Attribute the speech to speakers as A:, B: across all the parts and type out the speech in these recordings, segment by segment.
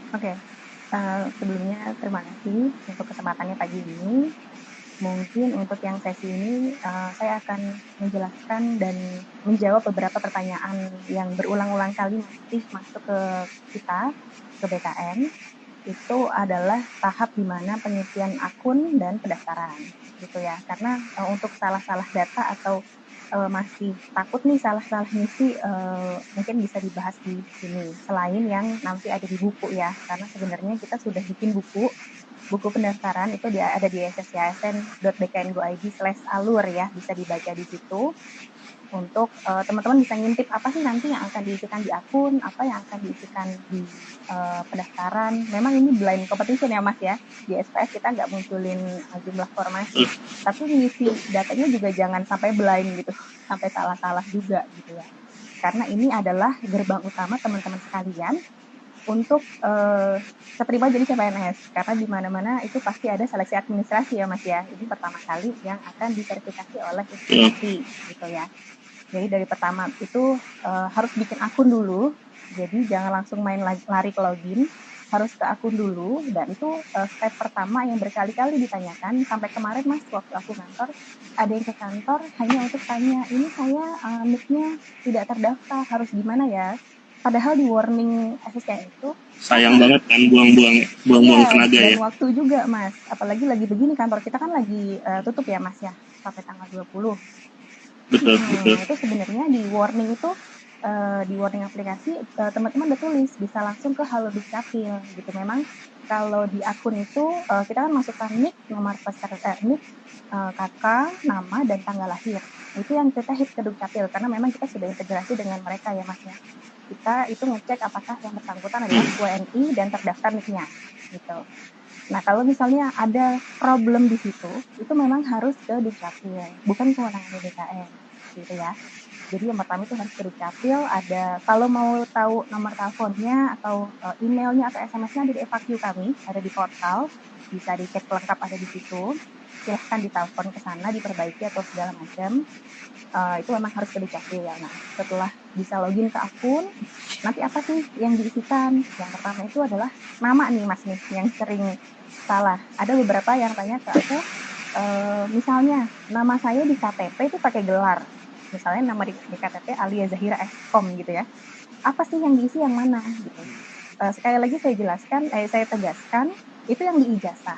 A: Oke, sebelumnya terima kasih untuk kesempatannya pagi ini. Mungkin untuk yang sesi ini, saya akan menjelaskan dan menjawab beberapa pertanyaan yang berulang-ulang kali masih masuk ke kita, ke BKN. Itu adalah tahap di mana pengisian akun dan pendaftaran, gitu ya. Karena, untuk salah-salah data atau, masih takut nih salah-salah ngisi, mungkin bisa dibahas di sini, selain yang nanti ada di buku ya. Karena sebenarnya kita sudah bikin buku pendaftaran itu dia ada di sscsn.bkn.go.id/alur ya, bisa dibaca di situ untuk teman-teman bisa ngintip apa sih nanti yang akan diisikan di akun, apa yang akan diisikan di pendaftaran. Memang ini blind competition ya Mas ya, di SPS kita nggak munculin jumlah formasi, tapi ngisi datanya juga jangan sampai blind gitu, sampai salah-salah juga gitu ya. Karena ini adalah gerbang utama teman-teman sekalian untuk keterima jadi CPNS, karena di mana-mana itu pasti ada seleksi administrasi ya Mas ya. Ini pertama kali yang akan diverifikasi oleh institusi gitu ya. Jadi dari pertama itu harus bikin akun dulu. Jadi jangan langsung main lari ke login, harus ke akun dulu. Dan itu step pertama yang berkali-kali ditanyakan. Sampai kemarin Mas waktu aku kantor, ada yang ke kantor hanya untuk tanya, ini saya nick-nya tidak terdaftar, harus gimana ya? Padahal di warning SSK itu
B: Sayang banget kan buang-buang
A: iya,
B: tenaga
A: dan
B: ya.
A: waktu juga Mas. Apalagi lagi begini kantor kita kan lagi tutup ya Mas ya, sampai tanggal 20.
B: Betul, betul.
A: Itu sebenarnya di warning aplikasi teman-teman udah tulis bisa langsung ke Halo Dukcapil gitu. Memang kalau di akun itu kita kan masukkan nick, nomor peserta, nick, kakak, nama dan tanggal lahir. Itu yang kita hit ke Dukcapil karena memang kita sudah integrasi dengan mereka ya Mas ya. Kita itu ngecek apakah yang bersangkutan adalah WNI dan terdaftar nicknya gitu. Nah, kalau misalnya ada problem di situ, itu memang harus ke Dukcapil, bukan kewenangan BKN, gitu ya. Jadi yang pertama itu harus ke Dukcapil, ada kalau mau tahu nomor teleponnya atau emailnya atau SMS-nya ada di FAQ kami, ada di portal, bisa dicek lengkap ada di situ. Silahkan ditelepon ke sana, diperbaiki atau segala macam. Itu memang harus ke Dukcapil ya. Nah, setelah bisa login ke akun, nanti apa sih yang diisikan? Yang pertama itu adalah nama nih Mas nih, yang sering salah. Ada beberapa yang tanya ke aku, misalnya nama saya di KTP itu pakai gelar. Misalnya nama di KTP Alia Zahira Eskom gitu ya. Apa sih yang diisi yang mana gitu. Sekali lagi saya tegaskan, itu yang di ijazah.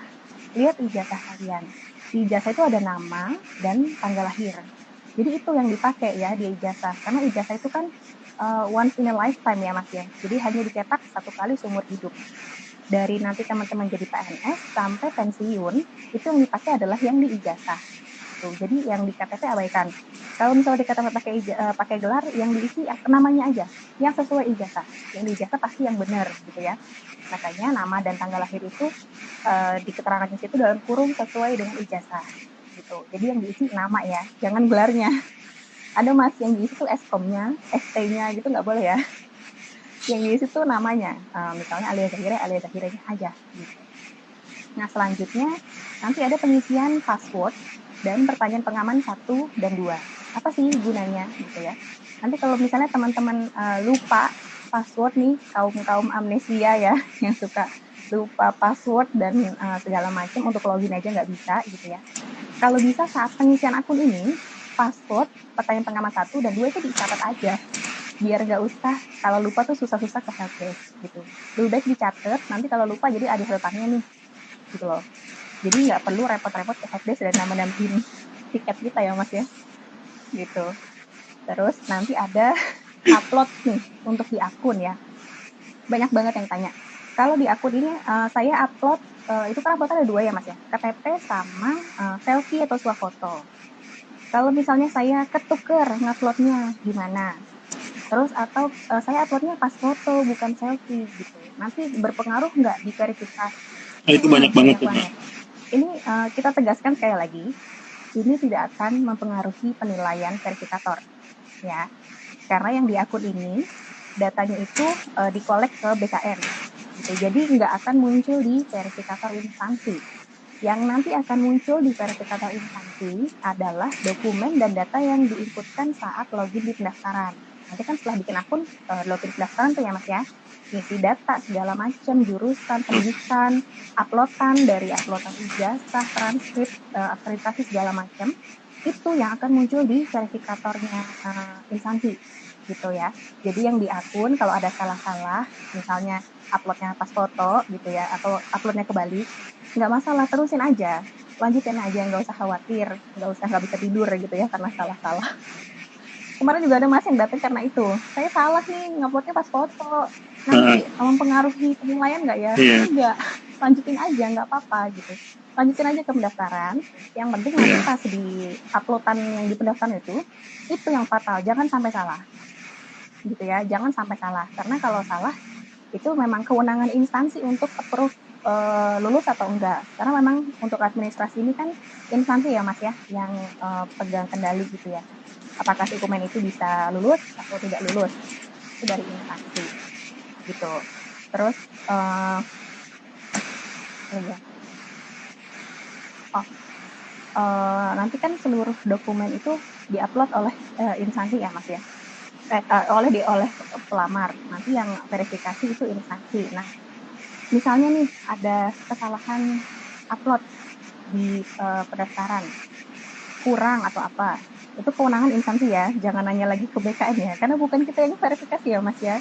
A: Lihat ijazah kalian. Di ijazah itu ada nama dan tanggal lahir. Jadi itu yang dipakai ya di ijazah. Karena ijazah itu kan once in a lifetime ya Mas ya. Jadi hanya dicetak satu kali seumur hidup. Dari nanti teman-teman jadi PNS sampai pensiun, itu yang dipakai adalah yang di ijazah. Tuh, jadi yang di KTP abaikan. Kalau misalnya di KTP pakai gelar, yang diisi namanya aja, yang sesuai ijazah. Yang di ijazah pasti yang benar gitu ya. Makanya nama dan tanggal lahir itu di keterangan di situ dalam kurung sesuai dengan ijazah gitu. Jadi yang diisi nama ya, jangan gelarnya. Ada Mas yang diisi tuh eskomnya, ST-nya gitu nggak boleh ya. Yang diisi tuh namanya, misalnya Alia Zahiranya aja gitu. Nah, selanjutnya nanti ada pengisian password dan pertanyaan pengaman 1 dan 2. Apa sih gunanya gitu ya? Nanti kalau misalnya teman-teman lupa password nih, kaum amnesia ya yang suka lupa password dan segala macam untuk login aja nggak bisa gitu ya. Kalau bisa saat pengisian akun ini, password, pertanyaan pengaman 1 dan 2 itu dicatat aja. Biar nggak usah, kalau lupa tuh susah-susah ke helpdesk gitu. Lebih baik dicatat, nanti kalau lupa jadi ada harapannya nih gitu loh. Jadi nggak perlu repot-repot ke helpdesk dan nambah-nambahin tiket kita ya Mas ya, gitu. Terus nanti ada upload nih untuk di akun ya. Banyak banget yang tanya. Kalau di akun ini saya upload, itu kan upload ada 2 ya Mas ya, KTP sama selfie atau swafoto. Kalau misalnya saya ketuker nguploadnya gimana? Terus atau saya uploadnya pas foto bukan selfie gitu. Nanti berpengaruh nggak di verifikasi?
B: Nah, itu banyak banget
A: Banyak
B: tuh, Mbak.
A: banget. Ini kita tegaskan sekali lagi, ini tidak akan mempengaruhi penilaian verifikator, ya. Karena yang di akun ini datanya itu dikolek ke BKN, gitu. Jadi nggak akan muncul di verifikator instansi. Yang nanti akan muncul di verifikator instansi adalah dokumen dan data yang diinputkan saat login di pendaftaran. Nanti kan setelah bikin akun, login pendaftaran tuh ya Mas ya, isi data segala macam, jurusan, pendidikan, uploadan ijazah, transkrip, akreditasi segala macam, itu yang akan muncul di verifikatornya instansi gitu ya. Jadi yang di akun kalau ada salah-salah, misalnya uploadnya pas foto gitu ya, atau uploadnya kebalik, nggak masalah, terusin aja, lanjutin aja, nggak usah khawatir, nggak bisa tidur gitu ya karena salah-salah. Kemarin juga ada Mas yang datang karena itu, saya salah nih nguploadnya pas foto, nanti mempengaruhi penilaian nggak ya? Enggak, lanjutin aja, nggak apa-apa gitu. Lanjutin aja ke pendaftaran, yang penting nanti pas di uploadan yang di pendaftaran itu yang fatal, jangan sampai salah gitu ya, jangan sampai salah, karena kalau salah itu memang kewenangan instansi untuk approve lulus atau enggak, karena memang untuk administrasi ini kan instansi ya Mas ya yang pegang kendali gitu ya, apakah dokumen itu bisa lulus atau tidak lulus itu dari instansi gitu. Terus nanti kan seluruh dokumen itu diupload oleh instansi ya Mas ya, oleh pelamar, nanti yang verifikasi itu instansi. Nah misalnya nih ada kesalahan upload di pendaftaran kurang atau apa, itu kewenangan instansi ya, jangan nanya lagi ke BKN ya, karena bukan kita yang verifikasi ya Mas ya.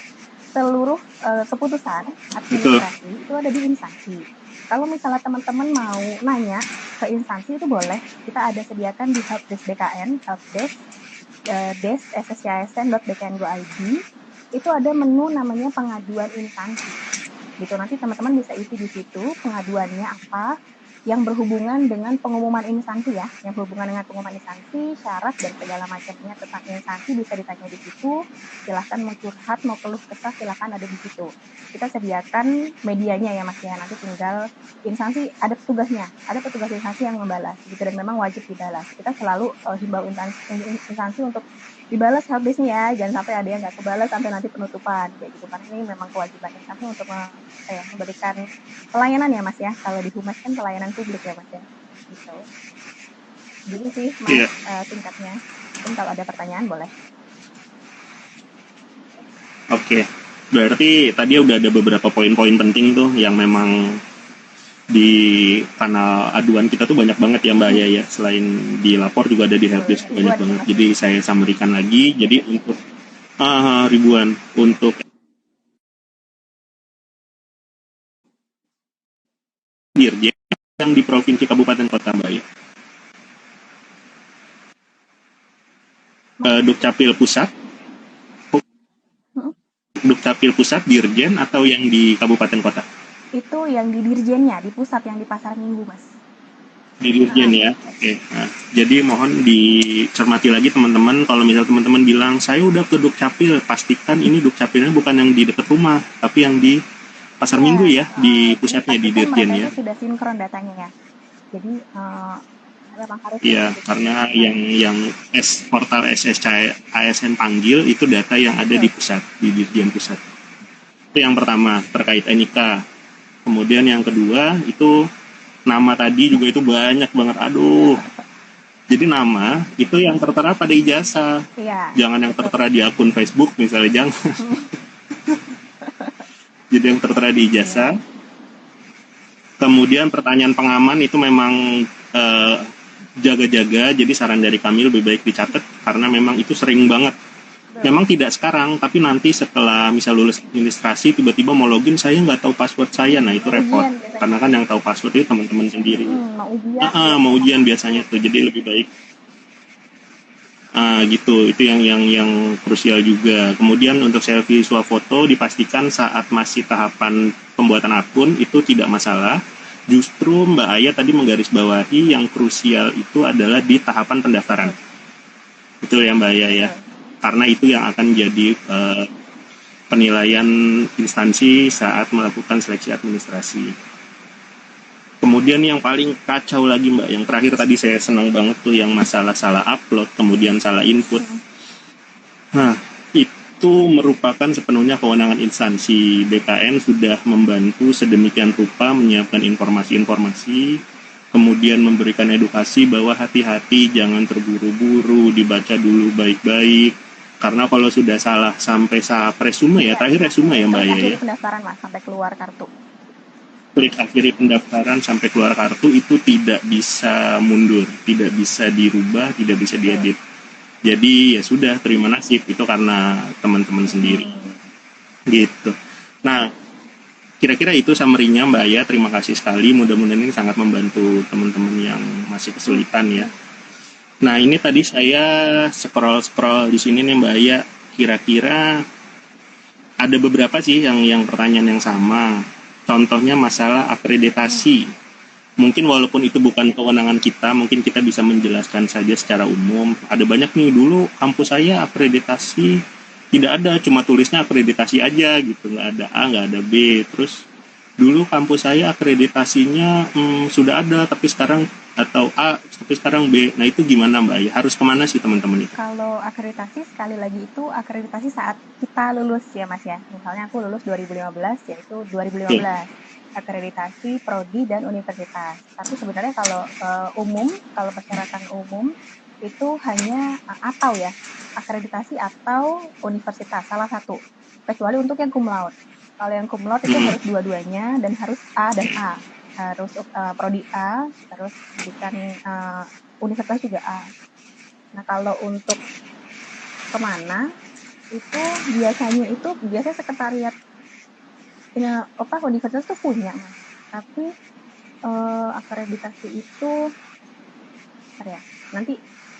A: Seluruh keputusan administrasi itu ada di instansi. Kalau misalnya teman-teman mau nanya ke instansi itu boleh, kita ada sediakan di helpdesk BKN, helpdesk sscisn.bkn.go.id, itu ada menu namanya pengaduan instansi. Gitu, nanti teman-teman bisa isi di situ pengaduannya apa yang berhubungan dengan pengumuman instansi ya, yang berhubungan dengan pengumuman instansi, syarat dan segala macamnya tentang instansi bisa ditanya di situ. Silahkan mau curhat, mau keluh kesah, silahkan ada di situ. Kita sediakan medianya ya Mas ya, nanti tinggal instansi ada petugas instansi yang membalas gitu, dan memang wajib dibalas. Kita selalu himbau instansi untuk dibalas habisnya ya, jangan sampai ada yang nggak kebalas sampai nanti penutupan kayak gitu, karena ini memang kewajiban instansi untuk memberikan pelayanan ya Mas ya, kalau di Humas kan pelayanan publik ya Mas ya gitu. Jadi sih Mas singkatnya, mungkin kalau ada pertanyaan boleh.
B: Oke, berarti tadi udah ada beberapa poin-poin penting tuh yang memang di kanal aduan kita tuh banyak banget ya Mbak Aya ya, selain di lapor juga ada di helpdesk banyak banget. Jadi saya summary-kan lagi, jadi untuk ribuan untuk dirjen yang di provinsi kabupaten kota Mbak Aya, Dukcapil pusat, Dukcapil pusat dirjen atau yang di kabupaten kota?
A: Itu yang di dirjennya, di pusat, yang di Pasar Minggu Mas.
B: Di dirjen ya, oke. Nah, jadi mohon dicermati lagi teman-teman, kalau misal teman-teman bilang saya udah ke Dukcapil, pastikan ini Dukcapilnya bukan yang di dekat rumah, tapi yang di Pasar Minggu ya, di pusatnya, di dirjen ya.
A: Sudah sinkron datanya ya, jadi memang harus.
B: Iya, karena yang portal ASN panggil itu data yang ada di pusat, di dirjen pusat. Itu yang pertama terkait NIK. Kemudian yang kedua itu nama tadi juga itu banyak banget. Aduh. Jadi nama itu yang tertera pada ijazah.
A: Iya,
B: jangan yang tertera di akun Facebook misalnya, jangan. Jadi yang tertera di ijazah. Kemudian pertanyaan pengaman itu memang jaga-jaga. Jadi saran dari kami lebih baik dicatat karena memang itu sering banget. Memang tidak sekarang, tapi nanti setelah misal lulus administrasi tiba-tiba mau login saya nggak tahu password saya, nah itu repot. Karena kan yang tahu password itu teman-teman sendiri. Mau ujian biasanya tuh, jadi lebih baik. Gitu, itu yang krusial juga. Kemudian untuk selfie swafoto dipastikan saat masih tahapan pembuatan akun itu tidak masalah. Justru Mbak Aya tadi menggarisbawahi yang krusial itu adalah di tahapan pendaftaran. Betul ya Mbak Aya ya? Karena itu yang akan jadi penilaian instansi saat melakukan seleksi administrasi. Kemudian yang paling kacau lagi Mbak, yang terakhir tadi saya senang banget tuh yang masalah salah upload, kemudian salah input. Nah, itu merupakan sepenuhnya kewenangan instansi. BKN sudah membantu sedemikian rupa menyiapkan informasi-informasi, kemudian memberikan edukasi bahwa hati-hati, jangan terburu-buru, dibaca dulu baik-baik. Karena kalau sudah salah sampai saat resume ya, terakhir resume ya Mbak Aya ya.
A: Pendaftaran Mas sampai keluar kartu.
B: Klik akhiri pendaftaran sampai keluar kartu itu tidak bisa mundur, tidak bisa dirubah, tidak bisa diedit. Jadi ya sudah, terima nasib, itu karena teman-teman sendiri. Gitu. Nah, kira-kira itu summary-nya Mbak Aya. Terima kasih sekali, mudah-mudahan ini sangat membantu teman-teman yang masih kesulitan ya. Nah, ini tadi saya scroll di sini nih Mbak Aya, kira-kira ada beberapa sih yang pertanyaan yang sama. Contohnya masalah akreditasi. Mungkin walaupun itu bukan kewenangan kita, mungkin kita bisa menjelaskan saja secara umum. Ada banyak nih, dulu kampus saya akreditasi tidak ada, cuma tulisnya akreditasi aja gitu, nggak ada A, nggak ada B. Terus dulu kampus saya akreditasinya sudah ada, tapi sekarang atau A, tapi sekarang B. Nah itu gimana Mbak Aya? Harus kemana sih teman-teman itu?
A: Kalau akreditasi sekali lagi itu akreditasi saat kita lulus ya Mas ya. Misalnya aku lulus 2015, yaitu 2015. Akreditasi prodi dan universitas. Tapi sebenarnya kalau umum, kalau persyaratan umum itu hanya atau ya akreditasi atau universitas salah satu, kecuali untuk yang cum laude. Kalau yang cum laude itu harus dua-duanya dan harus A dan A, harus prodi A, terus pendidikan universitas juga A. Nah kalau untuk kemana itu biasanya sekretariat universitas tuh punya Mas. Tapi akreditasi itu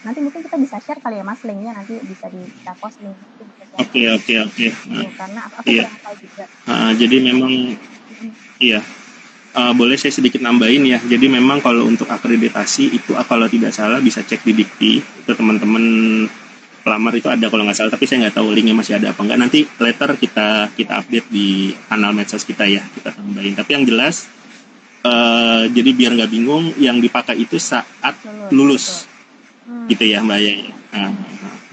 A: nanti mungkin kita bisa share kali ya Mas linknya, nanti bisa kita post link itu bisa share.
B: Oke.
A: Karena aku kurang tahu juga.
B: Jadi memang iya. Boleh saya sedikit nambahin ya. Jadi memang kalau untuk akreditasi itu kalau tidak salah bisa cek di Dikti. Itu teman-teman pelamar itu ada kalau nggak salah, tapi saya nggak tahu linknya masih ada apa nggak. Nanti later kita update di kanal medsos kita ya, kita tambahin. Tapi yang jelas jadi biar nggak bingung, yang dipakai itu saat lulus. Gitu ya Mbak Aya.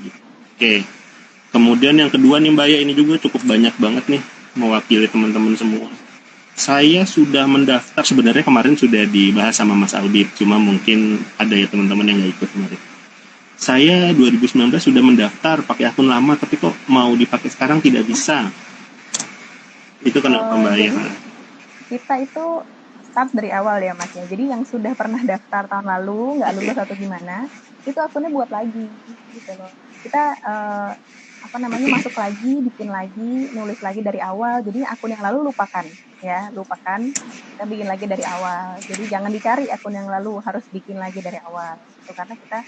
B: Gitu. Oke. Kemudian yang kedua nih Mbak Aya, ini juga cukup banyak banget nih mewakili teman-teman semua. Saya sudah mendaftar, sebenarnya kemarin sudah dibahas sama Mas Albit, cuma mungkin ada ya teman-teman yang nggak ikut kemarin. Saya 2019 sudah mendaftar pakai akun lama, tapi kok mau dipakai sekarang tidak bisa. Itu kenapa Mbak Aya?
A: Kita itu start dari awal ya Mas ya. Jadi yang sudah pernah daftar tahun lalu nggak lulus atau gimana, itu akunnya buat lagi gitu loh. Kita masuk lagi, bikin lagi, nulis lagi dari awal. Jadi akun yang lalu lupakan. Kita bikin lagi dari awal. Jadi jangan dicari akun yang lalu, harus bikin lagi dari awal. Itu karena kita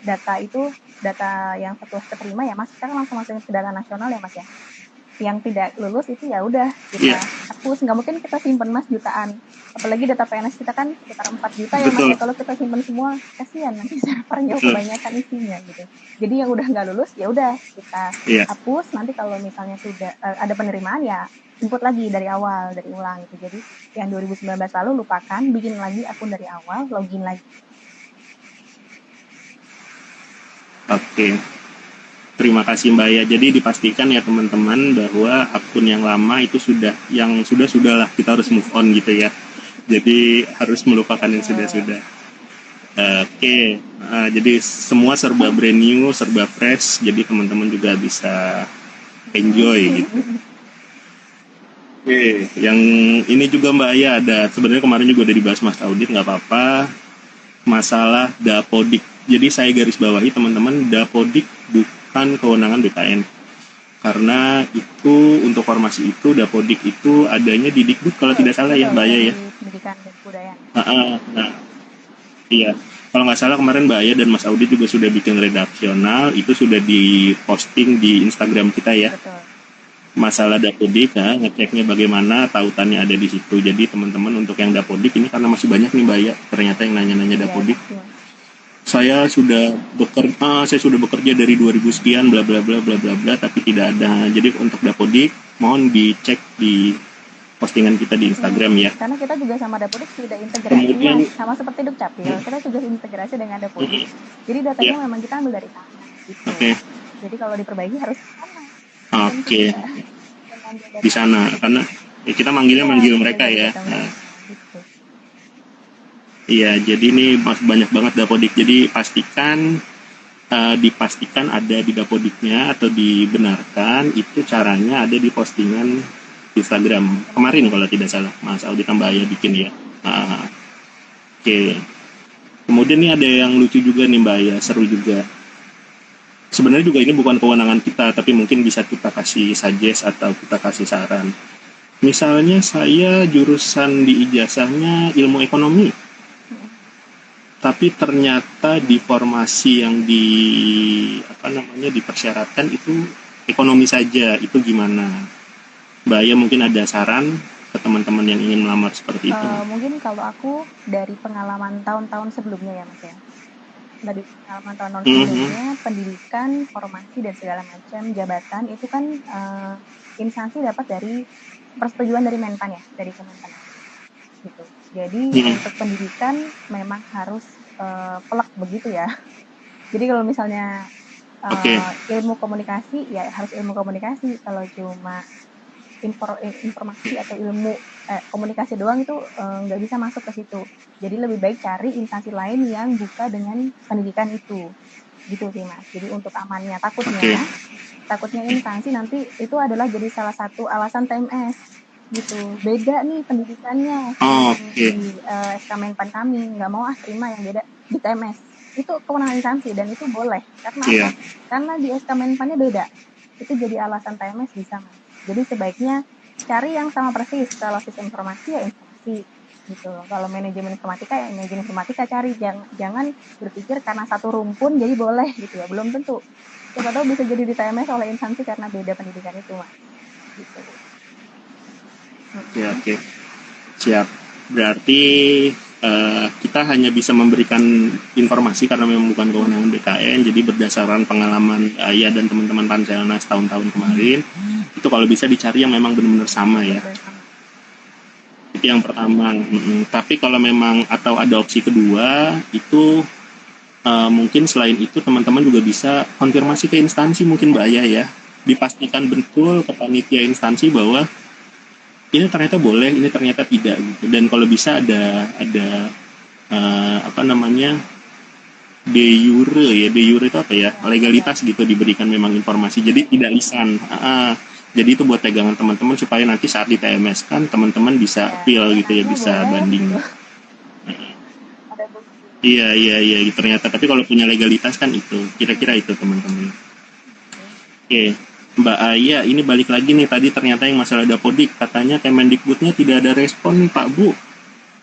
A: data yang setelah keterima ya Mas, kita kan langsung masukin ke data nasional ya Mas ya. Yang tidak lulus itu ya udah kita hapus. Nggak mungkin kita simpen Mas jutaan. Apalagi data PNS kita kan sekitar 4 juta ya Mas ya. Kalau kita simpen semua kasihan nanti servernya kebanyakan isinya gitu. Jadi yang udah nggak lulus ya udah kita hapus. Nanti kalau misalnya sudah ada penerimaan ya input lagi dari awal, dari ulang gitu. Jadi yang 2019 lalu lupakan, bikin lagi akun dari awal, login lagi.
B: Oke. Terima kasih Mbak Aya. Jadi dipastikan ya teman-teman bahwa akun yang lama itu sudah lah, kita harus move on gitu ya. Jadi harus melupakan yang sudah. Oke. Jadi semua serba brand new, serba fresh. Jadi teman-teman juga bisa enjoy gitu. Oke. Yang ini juga Mbak Aya ada. Sebenarnya kemarin juga udah dibahas Mas Audit, nggak apa-apa. Masalah Dapodik. Jadi saya garis bawahi teman-teman, Dapodik bukan kewenangan BKN, karena itu untuk formasi itu Dapodik itu adanya di Dikbud kalau tidak salah ya Mbak Aya ya.
A: Pendidikan dan Kebudayaan.
B: Iya. Kalau nggak salah kemarin Mbak Aya dan Mas Audit juga sudah bikin redaksional, itu sudah diposting di Instagram kita ya.
A: Betul.
B: Masalah Dapodik, ngeceknya bagaimana, tautannya ada di situ. Jadi teman-teman untuk yang Dapodik ini karena masih banyak nih Mbak Aya ternyata yang nanya-nanya Dapodik. Saya sudah bekerja dari 2000 sekian bla bla bla bla bla bla, tapi tidak ada. Jadi untuk Dapodik mohon dicek di postingan kita di Instagram ya.
A: Karena kita juga sama Dapodik sudah integrasi, sama seperti Dukcapil. Kita juga integrasi dengan Dapodik. Jadi datanya memang kita ambil dari sana. Gitu. Jadi kalau diperbaiki harus ke sana. Di sana karena kita manggil mereka ya. Iya, jadi ini banyak banget Dapodik. Jadi pastikan
B: dipastikan ada di Dapodiknya atau dibenarkan, itu caranya ada di postingan Instagram kemarin kalau tidak salah, Mas Aldi Tambaya bikin ya. Oke. Kemudian nih ada yang lucu juga nih Mbak ya, seru juga. Sebenarnya juga ini bukan kewenangan kita, tapi mungkin bisa kita kasih suggest atau kita kasih saran. Misalnya saya jurusan di ijazahnya ilmu ekonomi, tapi ternyata di formasi yang dipersyaratkan itu ekonomi saja, itu gimana? Mbak Aya mungkin ada saran ke teman-teman yang ingin melamar seperti itu?
A: Mungkin kalau aku dari pengalaman tahun-tahun sebelumnya ya Mas ya. Dari pengalaman tahun-tahun sebelumnya, pendidikan, formasi dan segala macam jabatan itu kan instansi dapat dari persetujuan dari Menpan ya, dari Kemenpan gitu. Jadi untuk pendidikan memang harus pelak begitu ya. Jadi kalau misalnya ilmu komunikasi ya harus ilmu komunikasi. Kalau cuma informasi atau ilmu komunikasi doang itu nggak bisa masuk ke situ. Jadi lebih baik cari instansi lain yang buka dengan pendidikan itu, gitu sih Mas. Jadi untuk amannya, takutnya instansi nanti itu adalah jadi salah satu alasan TMS gitu. Beda nih pendidikannya di SK Menpan kami, nggak mau terima yang beda di TMS. Itu kewenangan instansi dan itu boleh karena apa? Karena di SK Menpannya beda. Itu jadi alasan TMS bisa Mas. Jadi sebaiknya cari yang sama persis. Kalau sistem informasi ya informasi gitu. Kalau manajemen informatika ya manajemen informatika cari. Jangan berpikir karena satu rumpun jadi boleh gitu ya. Belum tentu. Siapa tahu bisa jadi di TMS oleh instansi karena beda pendidikan itu Mas. Gitu.
B: Oke. Siap. Berarti kita hanya bisa memberikan informasi karena memang bukan kewenangan BKN, jadi berdasarkan pengalaman Aya dan teman-teman Panselnas tahun-tahun kemarin, itu kalau bisa dicari yang memang benar-benar sama ya. Itu yang pertama. Tapi kalau memang atau ada opsi kedua, itu mungkin selain itu teman-teman juga bisa konfirmasi ke instansi mungkin Mbak Aya ya, dipastikan betul ke panitia instansi bahwa ini ternyata boleh, ini ternyata tidak gitu. Dan kalau bisa ada de jure ya, de jure itu apa ya, legalitas gitu diberikan memang informasi, jadi tidak lisan. Jadi itu buat pegangan teman-teman supaya nanti saat di TMS kan teman-teman bisa appeal gitu ya, bisa banding. Iya ternyata, tapi kalau punya legalitas kan itu, kira-kira itu teman-teman. Oke. Mbak Aya, ini balik lagi nih, tadi ternyata yang masalah Dapodik, katanya Kemendikbudnya tidak ada respon nih Pak Bu,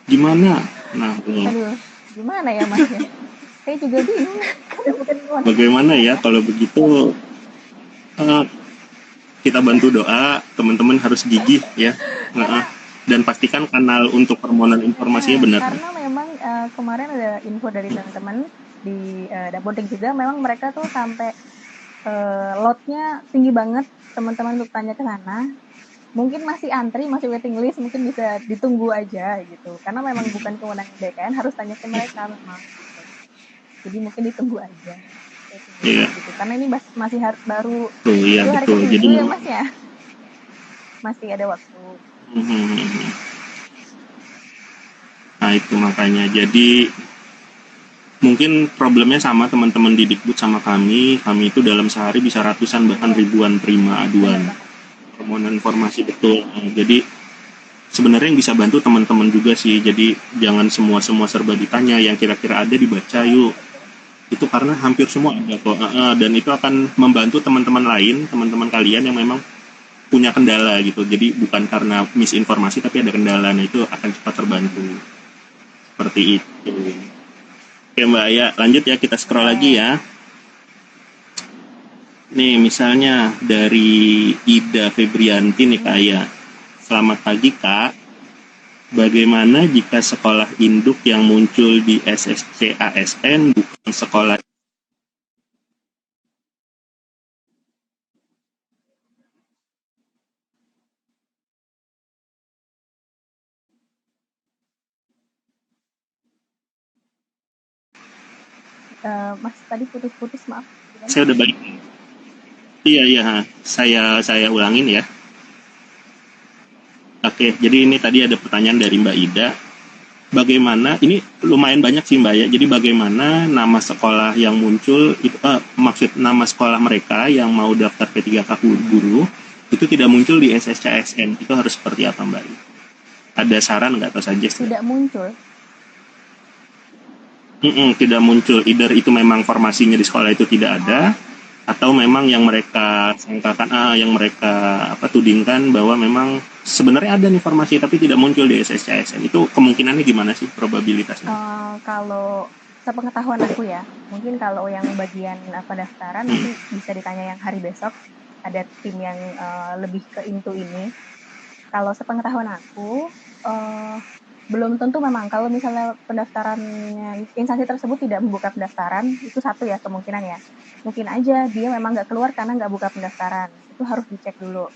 B: gimana? Nah,
A: aduh, gimana ya Mas ya? Saya juga bingung.
B: Bagaimana ya kalau begitu? Kita bantu doa, teman-teman harus gigih ya, dan pastikan kanal untuk permohonan informasinya benar.
A: Karena memang kemarin ada info dari teman-teman di Dapodik juga, memang mereka tuh sampai lotnya tinggi banget, teman-teman untuk tanya ke sana. Mungkin masih antri, masih waiting list, mungkin bisa ditunggu aja gitu. Karena memang bukan kewenangan BKN, harus tanya ke mereka memang. Jadi mungkin ditunggu aja.
B: Iya.
A: Gitu. Karena ini masih baru
B: hari
A: ke-7 ya Mas ya. Masih ada waktu.
B: Nah itu makanya. Jadi mungkin problemnya sama teman-teman di Dikbud sama kami itu dalam sehari bisa ratusan bahkan ribuan terima aduan permohonan informasi betul. Jadi sebenarnya yang bisa bantu teman-teman juga sih, jadi jangan semua serba ditanya, yang kira-kira ada dibaca yuk, itu karena hampir semua ada kok, dan itu akan membantu teman-teman lain, teman-teman kalian yang memang punya kendala gitu, jadi bukan karena misinformasi tapi ada kendala, nah itu akan cepat terbantu seperti itu. Oke Mbak Aya, lanjut ya, kita scroll lagi ya. Nih misalnya dari Ida Febrianti nih Kak Aya. Selamat pagi Kak. Bagaimana jika sekolah induk yang muncul di SSC ASN bukan sekolah
A: Mas tadi putus-putus, maaf.
B: Saya udah balik. Iya, saya ulangin ya. Oke, jadi ini tadi ada pertanyaan dari Mbak Ida. bagaimana ini lumayan banyak sih Mbak ya. Jadi bagaimana nama sekolah yang muncul itu maksud nama sekolah mereka yang mau daftar P3K guru itu tidak muncul di SSCSN. Itu harus seperti apa Mbak? Ada saran nggak atau suggest?
A: Tidak muncul.
B: Tidak muncul. Either itu memang formasinya di sekolah itu tidak ada, atau memang yang mereka sangkakan, yang mereka tudingkan bahwa memang sebenarnya ada nih formasi tapi tidak muncul di SSCSN. Itu kemungkinannya gimana sih probabilitasnya?
A: Kalau sepengetahuan aku ya, mungkin kalau yang bagian pendaftaran nanti bisa ditanya yang hari besok, ada tim yang lebih ke into ini. Kalau sepengetahuan aku, belum tentu memang kalau misalnya pendaftarannya instansi tersebut tidak membuka pendaftaran, itu satu ya kemungkinan ya. Mungkin aja dia memang nggak keluar karena nggak buka pendaftaran. Itu harus dicek dulu.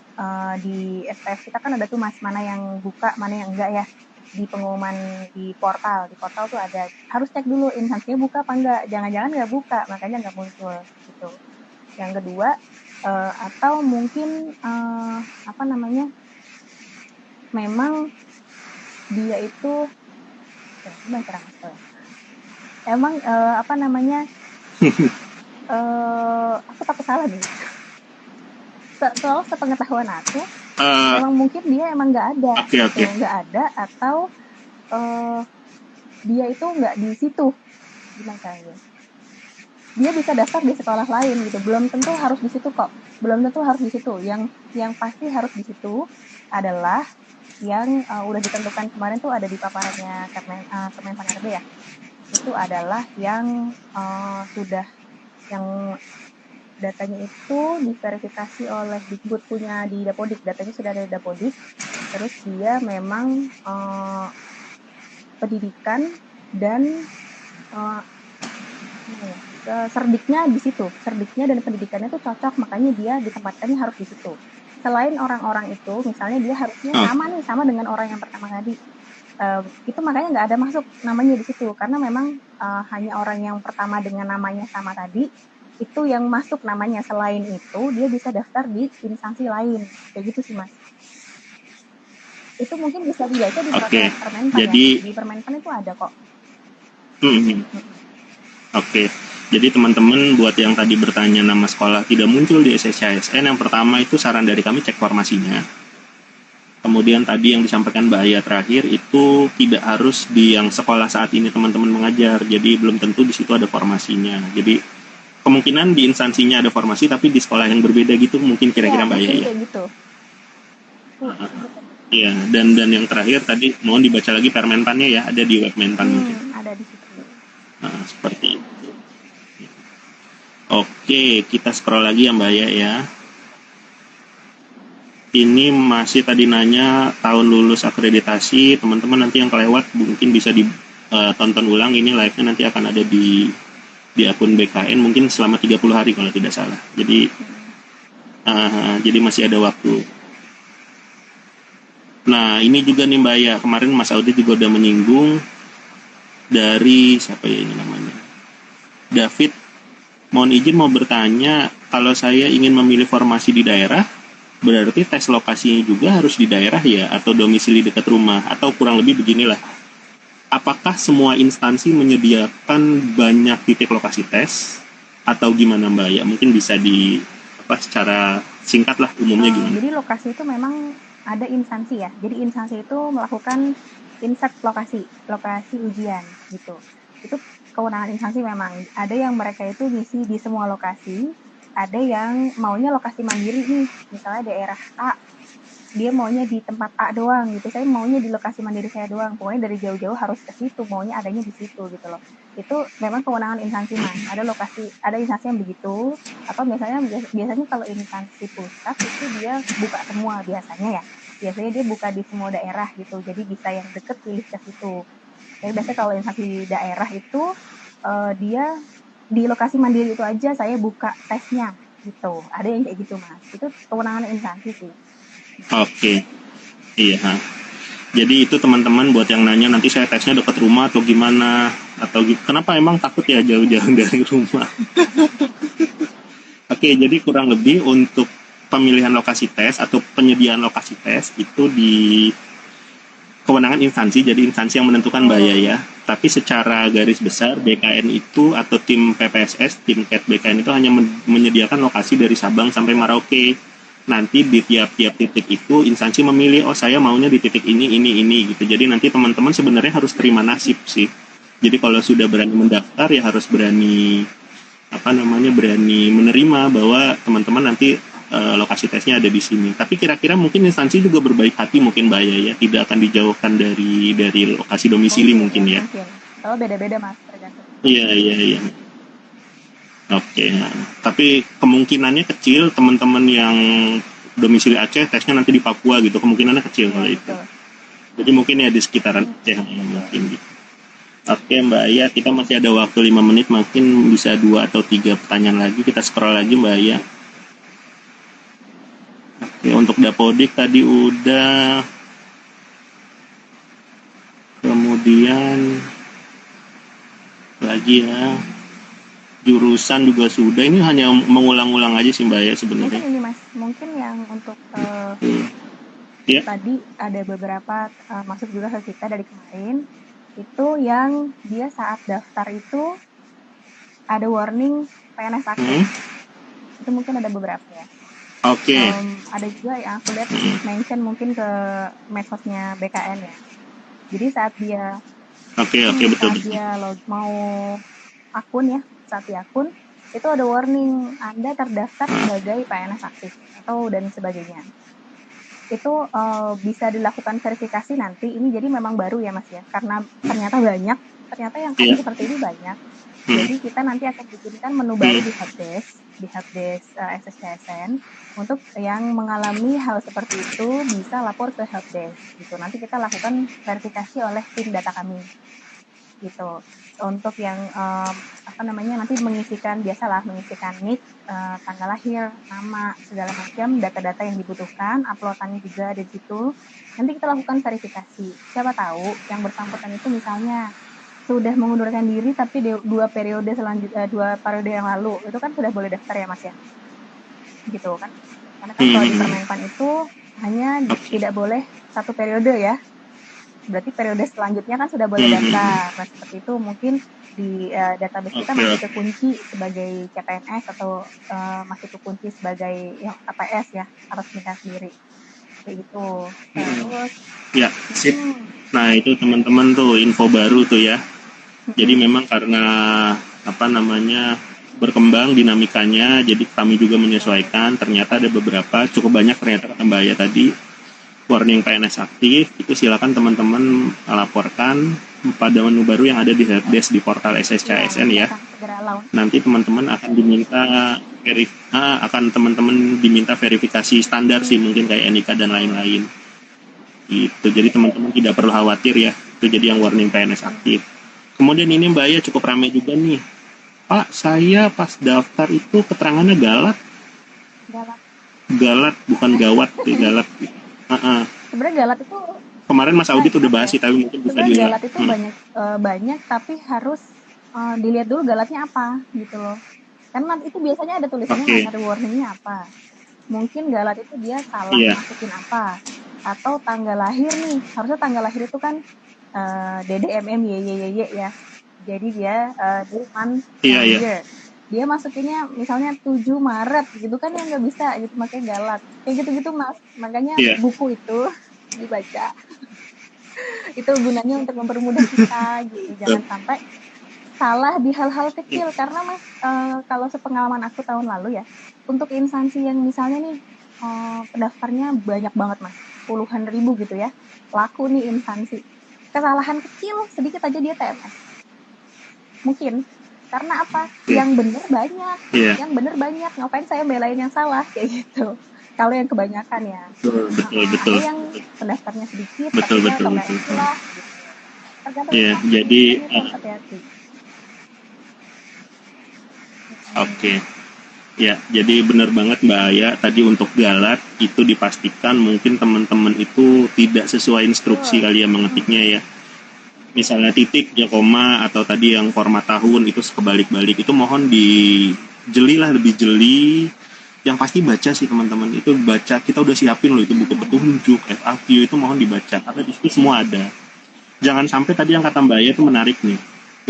A: Di SPF kita kan ada tuh mas, mana yang buka, mana yang enggak ya. Di pengumuman di portal tuh ada. Harus cek dulu instansinya buka apa enggak. Jangan-jangan nggak buka, makanya nggak muncul gitu. Yang kedua, atau mungkin memang dia itu aku takut salah nih. Soal sepengetahuan aku, memang mungkin dia emang nggak ada, nggak ada, atau dia itu nggak di situ, gimana caranya? Dia bisa daftar di sekolah lain gitu, belum tentu harus di situ kok, belum tentu harus di situ. Yang pasti harus di situ adalah yang udah ditentukan kemarin tuh ada di paparannya Kemenpan RB ya. Itu adalah yang sudah yang datanya itu diverifikasi oleh Dikbud punya di Dapodik, datanya sudah ada di Dapodik. Terus dia memang pendidikan dan serdiknya di situ, serdiknya dan pendidikannya tuh cocok, makanya dia ditempatkannya harus di situ. Selain orang-orang itu, misalnya dia harusnya sama dengan orang yang pertama tadi, itu makanya nggak ada masuk namanya di situ, karena memang hanya orang yang pertama dengan namanya sama tadi itu yang masuk namanya. Selain itu dia bisa daftar di instansi lain, kayak gitu sih mas. Itu mungkin bisa dibaca di Permenpan. Jadi ya? Di Permenpan itu ada kok.
B: Oke. Jadi teman-teman buat yang tadi bertanya nama sekolah tidak muncul di SSCSN, yang pertama itu saran dari kami cek formasinya. Kemudian tadi yang disampaikan Mbak Aya terakhir itu tidak harus di yang sekolah saat ini teman-teman mengajar. Jadi belum tentu di situ ada formasinya. Jadi kemungkinan di instansinya ada formasi tapi di sekolah yang berbeda gitu mungkin kira-kira Mbak Aya ya.
A: Gitu.
B: Iya, dan yang terakhir tadi mohon dibaca lagi Permenpannya ya, ada di web Menpan mungkin.
A: Ada di situ.
B: Nah, seperti itu. Oke, kita scroll lagi ya Mbak ya. Ini masih tadi nanya tahun lulus akreditasi. Teman-teman nanti yang kelewat mungkin bisa ditonton ulang. Ini live-nya nanti akan ada di akun BKN mungkin selama 30 hari kalau tidak salah. Jadi masih ada waktu. Nah, ini juga nih Mbak ya. Kemarin Mas Audi juga udah menyinggung dari siapa ya ini namanya? David. Mohon izin mau bertanya, kalau saya ingin memilih formasi di daerah, berarti tes lokasinya juga harus di daerah ya, atau domisili dekat rumah, atau kurang lebih beginilah. Apakah semua instansi menyediakan banyak titik lokasi tes, atau gimana Mbak ya? Mungkin bisa secara singkat lah umumnya gimana?
A: Jadi lokasi itu memang ada instansi ya, jadi instansi itu melakukan insert lokasi ujian gitu. Itu kewenangan instansi memang. Ada yang mereka itu ngisi di semua lokasi, ada yang maunya lokasi mandiri nih, misalnya daerah A, dia maunya di tempat A doang gitu, saya maunya di lokasi mandiri saya doang, pokoknya dari jauh-jauh harus ke situ, maunya adanya di situ gitu loh. Itu memang kewenangan instansi mas. Ada instansi yang begitu, atau biasanya kalau instansi pusat itu dia buka semua biasanya dia buka di semua daerah gitu, jadi bisa yang deket pilih ke situ. Jadi biasanya kalau instansi daerah itu dia di lokasi mandiri itu aja saya buka tesnya gitu. Ada yang kayak gitu mas. Itu kewenangan instansi sih.
B: Oke. Iya. Jadi itu teman-teman buat yang nanya nanti saya tesnya dekat rumah atau gimana, atau kenapa emang takut ya jauh-jauh dari rumah. Oke, jadi kurang lebih untuk pemilihan lokasi tes atau penyediaan lokasi tes itu kewenangan instansi, jadi instansi yang menentukan Mbak ya. Tapi secara garis besar BKN itu atau tim PPSS, tim CAT BKN itu hanya menyediakan lokasi dari Sabang sampai Merauke. Nanti di tiap-tiap titik itu instansi memilih, oh saya maunya di titik ini gitu. Jadi nanti teman-teman sebenarnya harus terima nasib sih. Jadi kalau sudah berani mendaftar ya harus berani berani menerima bahwa teman-teman nanti lokasi tesnya ada di sini. Tapi kira-kira mungkin instansi juga berbaik hati mungkin Mbak ya, tidak akan dijauhkan dari lokasi domisili mungkin ya.
A: Kalau beda-beda Mas, tergantung.
B: Iya. Oke. Tapi kemungkinannya kecil teman-teman yang domisili Aceh tesnya nanti di Papua gitu, kemungkinannya kecil kalau itu. Jadi mungkin ya di sekitaran Aceh mungkin gitu. Oke Mbak Aya, kita masih ada waktu 5 menit, mungkin bisa 2 atau 3 pertanyaan lagi, kita scroll lagi Mbak Aya. Oke, untuk Dapodik tadi udah. Kemudian lagi ya, jurusan juga sudah. Ini hanya mengulang-ulang aja sih Mbak ya sebenarnya.
A: Mungkin ini Mas, mungkin yang untuk tadi ada beberapa masuk juga ke kita dari kemarin, itu yang dia saat daftar itu ada warning PNS aktif. Itu mungkin ada beberapa ya.
B: Oke.
A: Ada juga yang aku lihat mention mungkin ke medsosnya BKN ya. Jadi saat dia
B: betul.
A: Dia mau akun ya, saat di akun itu ada warning Anda terdaftar sebagai PNS aktif atau dan sebagainya. Itu bisa dilakukan verifikasi nanti. Ini jadi memang baru ya Mas ya, karena ternyata yang seperti ini banyak. Jadi kita nanti akan bikinkan menu baru di helpdesk SSCSN untuk yang mengalami hal seperti itu bisa lapor ke helpdesk gitu. Nanti kita lakukan verifikasi oleh tim data kami gitu. Untuk yang nanti mengisikan nik, tanggal lahir, nama, segala macam data-data yang dibutuhkan, uploadannya juga ada di situ. Nanti kita lakukan verifikasi. Siapa tahu yang bersangkutan itu misalnya sudah mengundurkan diri tapi 2 periode yang lalu itu kan sudah boleh daftar ya Mas ya. Gitu kan. Karena kan kalau di Permenpan itu hanya tidak boleh 1 periode ya. Berarti periode selanjutnya kan sudah boleh daftar. Nah, seperti itu mungkin di database kita masih kekunci sebagai CPNS atau masih kekunci sebagai KPS ya, harus minta sendiri. Kayak gitu. Terus
B: ya, sip. Nah, itu teman-teman tuh info baru tuh ya. Jadi memang karena berkembang dinamikanya, jadi kami juga menyesuaikan. Ternyata ada beberapa, cukup banyak ternyata kata Mbak Aya tadi, warning PNS aktif, itu silakan teman-teman laporkan pada menu baru yang ada di helpdesk di portal SSCSN ya. Nanti teman-teman akan diminta verifikasi standar sih, mungkin kayak NIK dan lain-lain. Gitu. Jadi teman-teman tidak perlu khawatir ya. Itu jadi yang warning PNS aktif. Kemudian ini Mbak Aya cukup ramai juga nih. Pak, saya pas daftar itu keterangannya galat. Galat bukan gawat, galat.
A: Sebenarnya galat itu
B: kemarin Mas Audit udah bahas sih, tapi mungkin bisa dilihat.
A: Galat itu banyak tapi harus dilihat dulu galatnya apa gitu loh. Karena itu biasanya ada tulisannya ada warningnya apa. Mungkin galat itu dia salah masukin apa, atau tanggal lahir nih, harusnya tanggal lahir itu kan DDMM ya. Jadi dia year. Dia masukinnya misalnya 7 Maret gitu kan, ya nggak bisa gitu, makanya galat. Kayak gitu-gitu Mas. Makanya buku itu dibaca. Itu gunanya untuk mempermudah kita gitu. Jangan sampai salah di hal-hal kecil. Karena Mas, kalau sepengalaman aku tahun lalu ya, untuk instansi yang misalnya nih pendaftarnya banyak banget Mas, puluhan ribu gitu ya, laku nih instansi. Kesalahan kecil sedikit aja dia TMS. Mungkin karena apa? Yang benar banyak, yang benar banyak. Ngapain saya belain yang salah kayak gitu? Kalau yang kebanyakan ya.
B: Betul.
A: Ada yang pendaftarnya sedikit,
B: betul.
A: Lah, gitu.
B: Jadi hati-hati. Oke. Ya, jadi benar banget Mbak Aya, tadi untuk galat itu dipastikan mungkin teman-teman itu tidak sesuai instruksi kali ya mengetiknya ya. Misalnya titik, ya koma, atau tadi yang format tahun itu kebalik-balik, itu mohon dijeli lah, lebih jeli, Yang pasti baca sih teman-teman, itu baca, kita udah siapin loh itu buku petunjuk, FAQ itu mohon dibaca karena di situ semua ada. Jangan sampai tadi yang kata Mbak Aya itu menarik nih,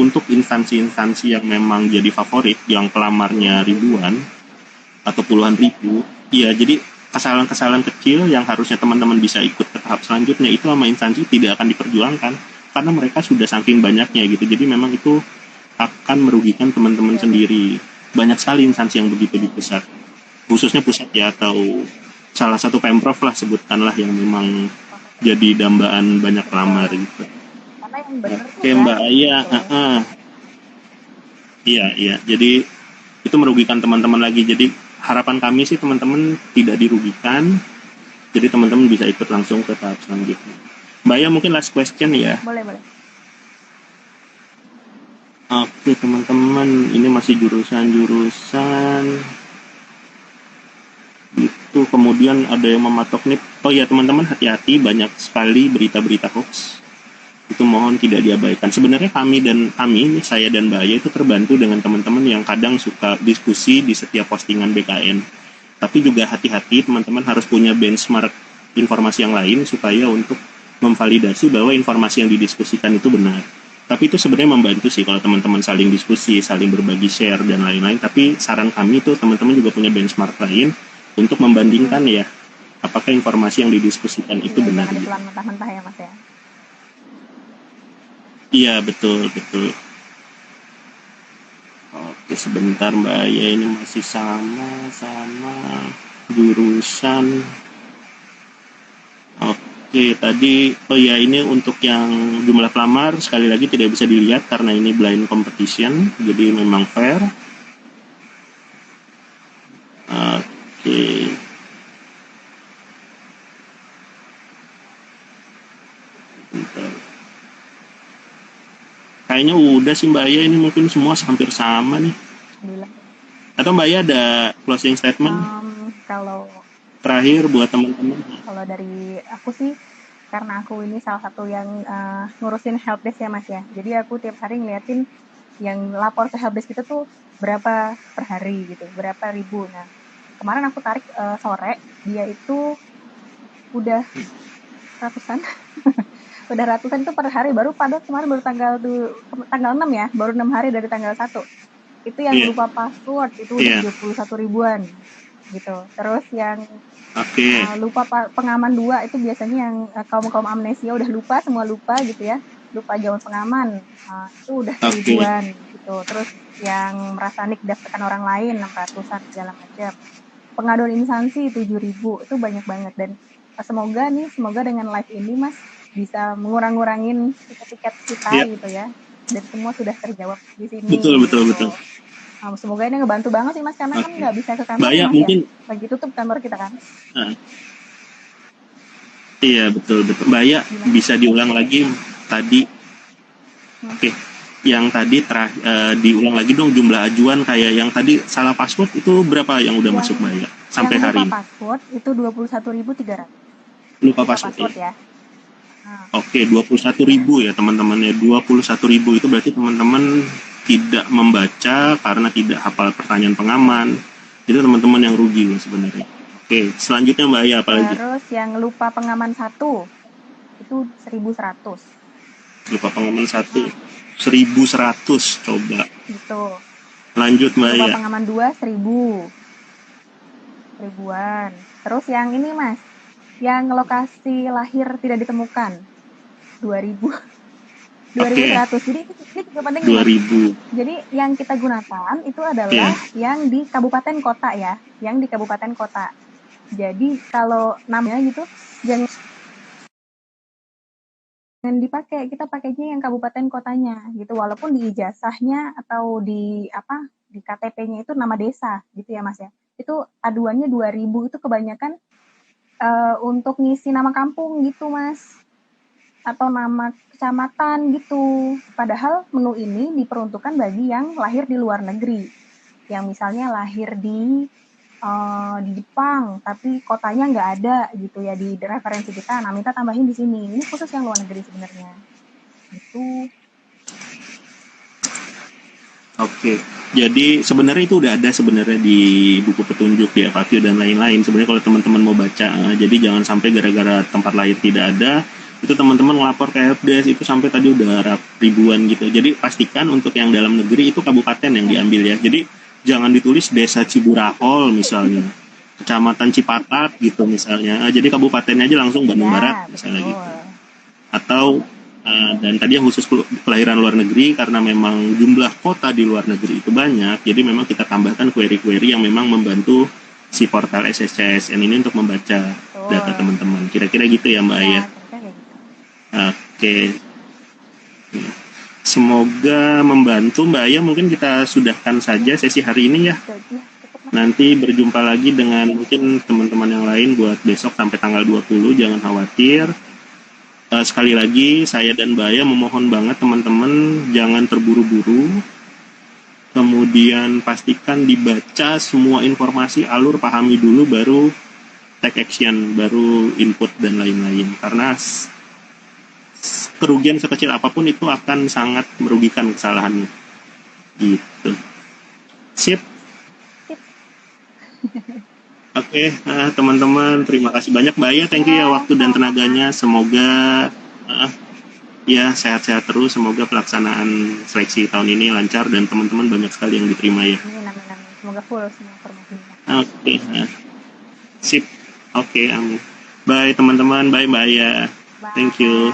B: untuk instansi-instansi yang memang jadi favorit, yang pelamarnya ribuan atau puluhan ribu, ya jadi kesalahan-kesalahan kecil yang harusnya teman-teman bisa ikut ke tahap selanjutnya itu sama instansi tidak akan diperjuangkan karena mereka sudah saking banyaknya gitu. Jadi memang itu akan merugikan teman-teman sendiri. Banyak sekali instansi yang begitu di pusat, khususnya pusat ya, atau salah satu pemprov lah sebutkanlah, yang memang jadi dambaan banyak pelamar gitu.
A: Karena yang benar tuh
B: Oke Mbak Aya,
A: gitu.
B: iya, jadi itu merugikan teman-teman lagi. Jadi harapan kami sih teman-teman tidak dirugikan, jadi teman-teman bisa ikut langsung ke tahap selanjutnya. Mbak Aya mungkin last question ya.
A: Boleh.
B: Oke teman-teman, ini masih jurusan itu. Kemudian ada yang mematok nih, oh ya teman-teman hati-hati, banyak sekali berita-berita hoax, itu mohon tidak diabaikan. Sebenarnya saya dan Mbak Aya itu terbantu dengan teman-teman yang kadang suka diskusi di setiap postingan BKN. Tapi juga hati-hati, teman-teman harus punya benchmark informasi yang lain supaya untuk memvalidasi bahwa informasi yang didiskusikan itu benar. Tapi itu sebenarnya membantu sih kalau teman-teman saling diskusi, saling berbagi share dan lain-lain. Tapi saran kami itu teman-teman juga punya benchmark lain untuk membandingkan ya, apakah informasi yang didiskusikan itu benar.
A: Jangan ditelan mentah-mentah ya Mas ya.
B: Iya betul. Oke sebentar Mbak Aya, ini masih sama jurusan. Oke tadi, oh ya ini untuk yang jumlah pelamar sekali lagi tidak bisa dilihat karena ini blind competition, jadi memang fair. Oke. Bentar. Kayaknya udah sih Mbak Aya, ini mungkin semua hampir sama nih. Atau Mbak Aya ada closing statement?
A: Kalau
B: terakhir buat teman-teman.
A: Kalau dari aku sih, karena aku ini salah satu yang ngurusin helpdesk ya Mas ya. Jadi aku tiap hari ngeliatin yang lapor ke helpdesk kita tuh berapa per hari gitu, berapa ribu. Nah, kemarin aku tarik sore, dia itu udah ratusan. Udah ratusan itu per hari, baru pada kemarin baru tanggal 6 ya, baru 6 hari dari tanggal 1. Itu yang lupa password itu udah 71 ribuan gitu. Terus yang lupa pengaman 2 itu biasanya yang kaum amnesia udah lupa, semua lupa gitu ya, lupa jawab pengaman, itu udah ribuan gitu. Terus yang merasa nik daftarkan orang lain 600-an segala macam. Pengaduan instansi 7.000, itu banyak banget. Dan semoga dengan live ini Mas bisa mengurangin tiket kita gitu ya, dan semua sudah terjawab di sini.
B: Betul.
A: Semoga ini ngebantu banget sih Mas, karena kan nggak bisa ke kantor
B: Mbak Aya,
A: Mas
B: mungkin
A: ya, lagi tutup kantor kita kan.
B: Iya betul. Mbak Aya bisa diulang lagi tadi. Oke. Yang tadi diulang lagi dong jumlah ajuan, kayak yang tadi salah password itu berapa yang udah masuk Mbak Aya sampai hari ini?
A: Lupa password itu 21.300.
B: Lupa password ya. Oke, 21.000 ya teman-teman ya. 21.000 itu berarti teman-teman tidak membaca karena tidak hafal pertanyaan pengaman. Itu teman-teman yang rugi sebenarnya. Oke, selanjutnya Mbak Aya apa lagi?
A: Terus yang lupa pengaman 1 itu 1.100.
B: Lupa pengaman 1 1.100, coba.
A: Gitu.
B: Lanjut Mbak Aya.
A: Lupa pengaman 2 ribuan. Terus yang ini Mas, yang lokasi lahir tidak ditemukan 2.000. 2.100. Jadi ini juga penting.
B: 2.000.
A: Jadi yang kita gunakan itu adalah yang di kabupaten kota ya, yang di kabupaten kota. Jadi kalau namanya gitu jangan dipakai, kita pakainya yang kabupaten kotanya gitu, walaupun di ijazahnya atau di KTP-nya itu nama desa gitu ya Mas ya. Itu aduannya 2.000, itu kebanyakan untuk ngisi nama kampung gitu Mas, atau nama kecamatan gitu. Padahal menu ini diperuntukkan bagi yang lahir di luar negeri, yang misalnya lahir di Jepang tapi kotanya nggak ada gitu ya di referensi kita, nah minta tambahin di sini. Ini khusus yang luar negeri sebenarnya gitu.
B: Oke, jadi sebenarnya itu udah ada sebenarnya di buku petunjuk di FAQ dan lain-lain. Sebenarnya kalau teman-teman mau baca, jadi jangan sampai gara-gara tempat lain tidak ada, itu teman-teman ngelapor ke helpdesk itu sampai tadi udah ribuan gitu. Jadi pastikan untuk yang dalam negeri itu kabupaten yang diambil ya. Jadi jangan ditulis Desa Ciburahol misalnya, Kecamatan Cipatat gitu misalnya. Jadi kabupatennya aja langsung Bandung Barat
A: Ya,
B: misalnya
A: betul.
B: gitu. Atau dan tadi yang khusus kelahiran luar negeri karena memang jumlah kota di luar negeri itu banyak, jadi memang kita tambahkan query-query yang memang membantu si portal SSCSN ini untuk membaca data
A: Betul.
B: teman-teman. Kira-kira gitu ya Mbak
A: Ya,
B: Aya.
A: kira-kira kayak gitu.
B: Oke. Semoga membantu Mbak Aya. Mungkin kita sudahkan saja sesi hari ini ya.
A: Itu aja, cukup Mas.
B: Nanti berjumpa lagi dengan mungkin teman-teman yang lain buat besok sampai tanggal 20. Jangan khawatir. Sekali lagi saya dan Mbak Aya memohon banget teman-teman jangan terburu-buru, kemudian pastikan dibaca semua informasi, alur pahami dulu baru take action, baru input dan lain-lain, karena kerugian sekecil apapun itu akan sangat merugikan kesalahannya gitu. Sip.
A: Sip.
B: Oke, teman-teman, terima kasih banyak Mbak Aya, thank you ya waktu dan tenaganya. Semoga ya sehat-sehat terus. Semoga pelaksanaan seleksi tahun ini lancar dan teman-teman banyak sekali yang diterima ya.
A: Amin, amin, amin. Semoga full semua informasinya.
B: Oke, sip. Oke, amin. Bye teman-teman, bye Mbak Aya.
A: Bye.
B: Thank you.